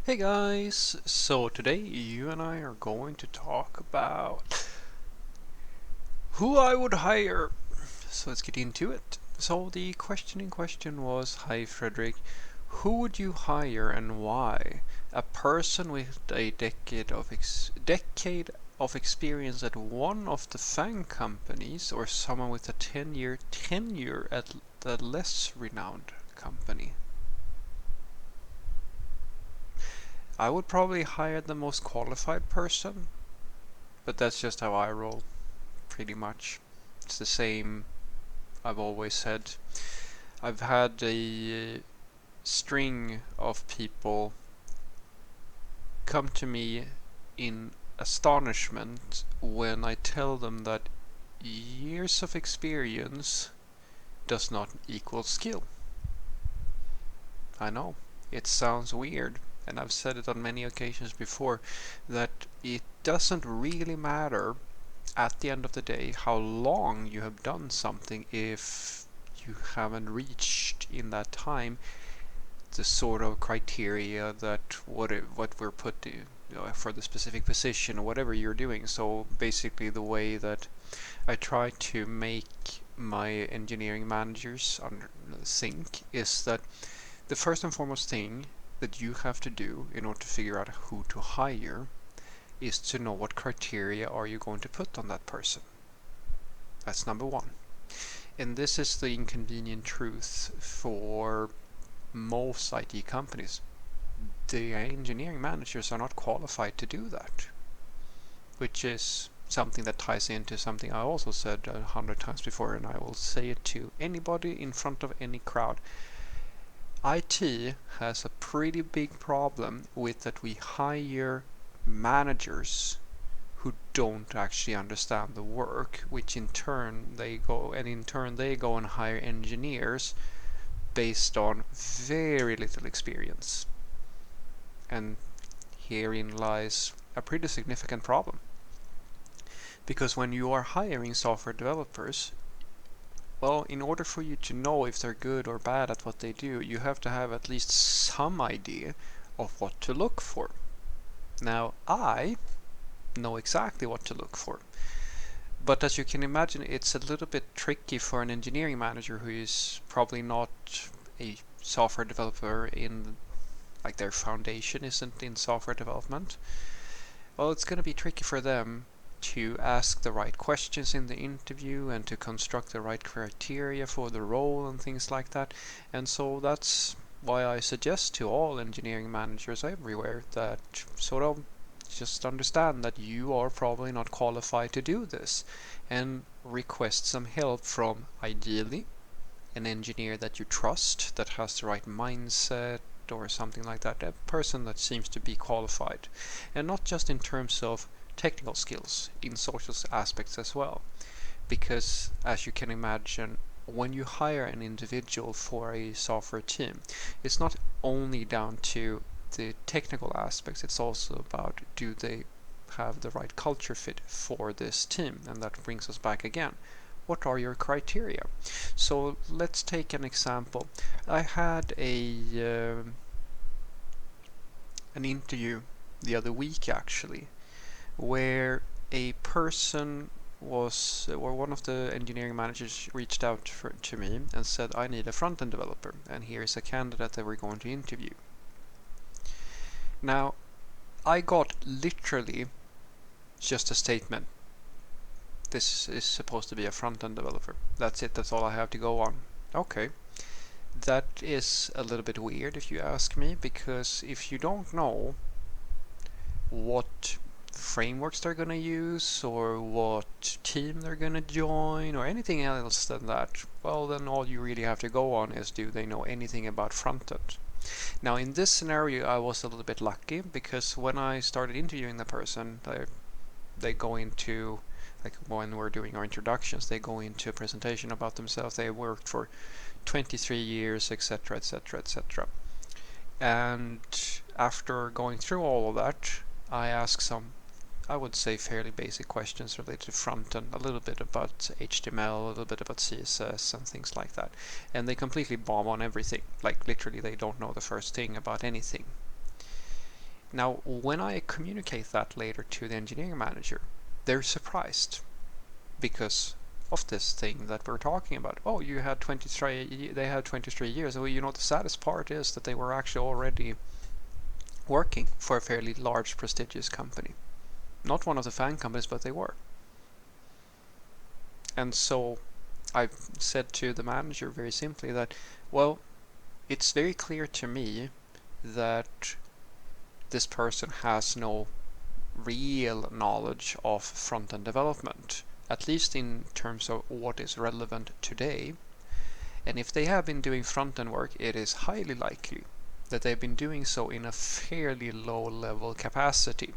Hey guys, so today you and I are going to talk about who I would hire. So let's get into it. So the question in question was, hi Frederick, who would you hire and why? A person with a decade of experience at one of the FANG companies, or someone with a 10-year tenure at the less renowned company? I would probably hire the most qualified person, but that's just how I roll, pretty much. It's the same I've always said. I've had a string of people come to me in astonishment when I tell them that years of experience does not equal skill. I know, it sounds weird, and I've said it on many occasions before, that it doesn't really matter at the end of the day how long you have done something if you haven't reached in that time the sort of criteria that what we're put to, for the specific position or whatever you're doing. So basically the way that I try to make my engineering managers think is that the first and foremost thing that you have to do in order to figure out who to hire is to know what criteria are you going to put on that person. That's number one. And this is the inconvenient truth for most IT companies. The engineering managers are not qualified to do that, which is something that ties into something I also said 100 times before, and I will say it to anybody in front of any crowd. IT has a pretty big problem with that we hire managers who don't actually understand the work, which in turn they go and hire engineers based on very little experience. And herein lies a pretty significant problem. Because when you are hiring software developers, well, in order for you to know if they're good or bad at what they do, you have to have at least some idea of what to look for. Now, I know exactly what to look for. But as you can imagine, it's a little bit tricky for an engineering manager who is probably not a software developer in, like, their foundation isn't in software development. Well, it's going to be tricky for them to ask the right questions in the interview and to construct the right criteria for the role and things like that. And so that's why I suggest to all engineering managers everywhere that sort of just understand that you are probably not qualified to do this and request some help from, ideally, an engineer that you trust, that has the right mindset or something like that, a person that seems to be qualified, and not just in terms of technical skills, in social aspects as well. Because as you can imagine, when you hire an individual for a software team, it's not only down to the technical aspects, it's also about, do they have the right culture fit for this team? And that brings us back again. What are your criteria? So let's take an example. I had an interview the other week actually, where a person or one of the engineering managers reached out to me and said, I need a front-end developer, and here's a candidate that we're going to interview. Now, I got literally just a statement. This is supposed to be a front-end developer. That's it, that's all I have to go on. Okay. That is a little bit weird if you ask me, because if you don't know what frameworks they're going to use or what team they're going to join or anything else than that, well, then all you really have to go on is, do they know anything about frontend? Now, in this scenario, I was a little bit lucky, because when I started interviewing the person, they go into, like when we're doing our introductions, they go into a presentation about themselves. They worked for 23 years, etc., etc., etc. And after going through all of that, I asked some, I would say, fairly basic questions related to front end, a little bit about HTML, a little bit about CSS and things like that. And they completely bomb on everything. Like literally they don't know the first thing about anything. Now, when I communicate that later to the engineering manager, they're surprised because of this thing that we're talking about. Oh, you had 23, they had 23 years. Well, the saddest part is that they were actually already working for a fairly large, prestigious company. Not one of the fan companies, but they were. And so I said to the manager very simply that, well, it's very clear to me that this person has no real knowledge of front-end development, at least in terms of what is relevant today. And if they have been doing front-end work, it is highly likely that they've been doing so in a fairly low-level capacity.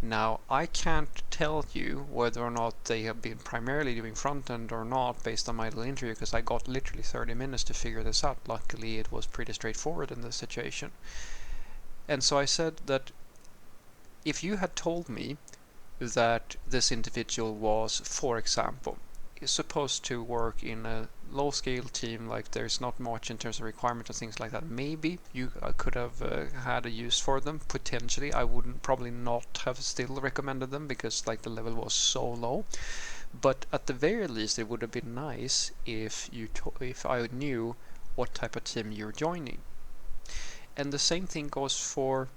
Now, I can't tell you whether or not they have been primarily doing front-end or not based on my little interview, because I got literally 30 minutes to figure this out. Luckily, it was pretty straightforward in this situation. And so I said that if you had told me that this individual was, for example, supposed to work in a low-scale team, like there's not much in terms of requirements and things like that, maybe you could have had a use for them, potentially. I wouldn't probably not have still recommended them because like the level was so low, but at the very least it would have been nice if I knew what type of team you're joining. And the same thing goes for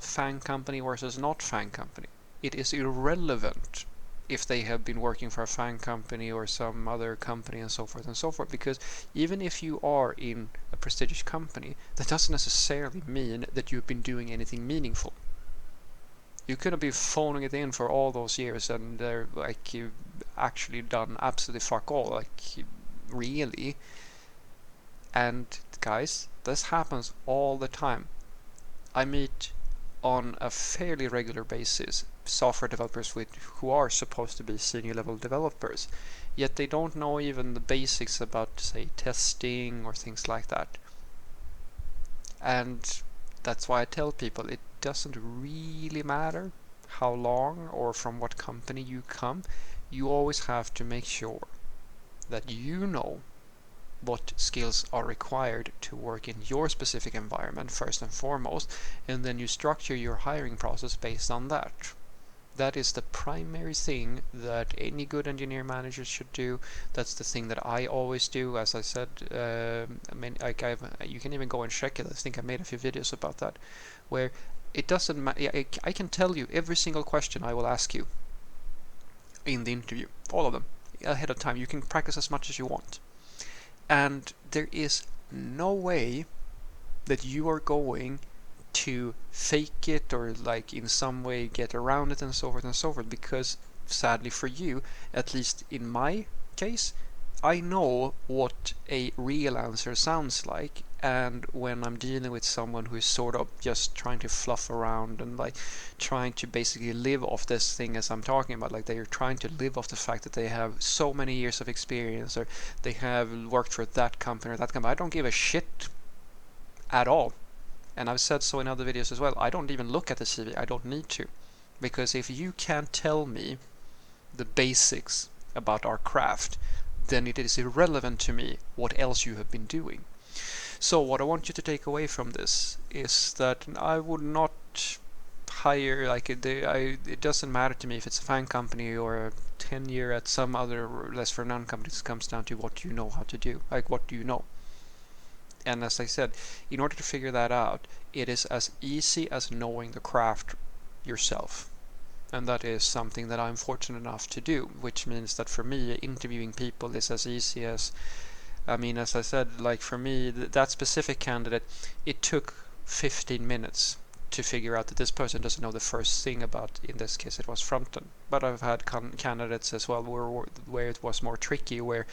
fan company versus not fan company. It is irrelevant if they have been working for a fan company or some other company and so forth, because even if you are in a prestigious company, that doesn't necessarily mean that you've been doing anything meaningful. You could have been phoning it in for all those years and like you've actually done absolutely fuck all, like really. And guys, this happens all the time. I meet on a fairly regular basis software developers who are supposed to be senior level developers, yet they don't know even the basics about, say, testing or things like that. And that's why I tell people it doesn't really matter how long or from what company you come. You always have to make sure that you know what skills are required to work in your specific environment first and foremost, and then you structure your hiring process based on that. That is the primary thing that any good engineer manager should do. That's the thing that I always do. As I said, you can even go and check it. I think I made a few videos about that, where it doesn't matter. I can tell you every single question I will ask you in the interview, all of them, ahead of time. You can practice as much as you want. And there is no way that you are going to fake it or like in some way get around it and so forth, because sadly for you, at least in my case, I know what a real answer sounds like, and when I'm dealing with someone who is sort of just trying to fluff around and like trying to basically live off this thing as I'm talking about, like they are trying to live off the fact that they have so many years of experience or they have worked for that company or that company, I don't give a shit at all. And I've said so in other videos as well. I don't even look at the CV. I don't need to, because if you can't tell me the basics about our craft, then it is irrelevant to me what else you have been doing. So what I want you to take away from this is that I would not hire, like it doesn't matter to me if it's a fan company or a 10-year at some other less renowned company. It comes down to what you know how to do, like what do you know. And as I said, in order to figure that out, it is as easy as knowing the craft yourself. And that is something that I'm fortunate enough to do, which means that for me, interviewing people is as easy as, as I said, like for me, that specific candidate, it took 15 minutes to figure out that this person doesn't know the first thing about, in this case, it was front-end. But I've had candidates as well where it was more tricky, where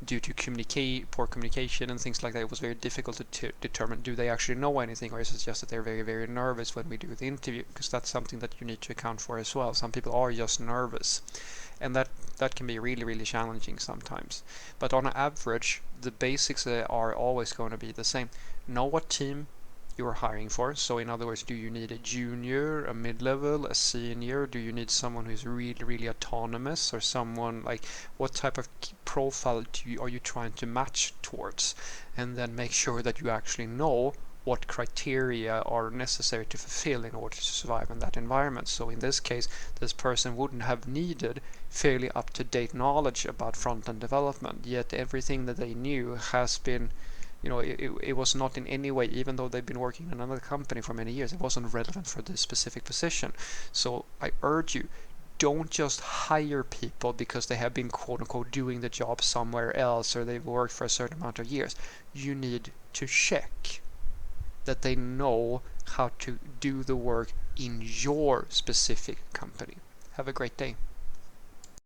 due to poor communication and things like that, it was very difficult to determine, do they actually know anything, or is it just that they're very, very nervous when we do the interview? Because that's something that you need to account for as well. Some people are just nervous, and that can be really, really challenging sometimes. But on average, the basics are always going to be the same. Know what team you're hiring for. So in other words, do you need a junior, a mid-level, a senior? Do you need someone who's really, really autonomous, or someone like, what type of profile are you trying to match towards? And then make sure that you actually know what criteria are necessary to fulfill in order to survive in that environment. So in this case, this person wouldn't have needed fairly up-to-date knowledge about front-end development, yet everything that they knew has been, it was not in any way, even though they've been working in another company for many years, it wasn't relevant for this specific position. So I urge you, don't just hire people because they have been quote unquote doing the job somewhere else or they've worked for a certain amount of years. You need to check that they know how to do the work in your specific company. Have a great day.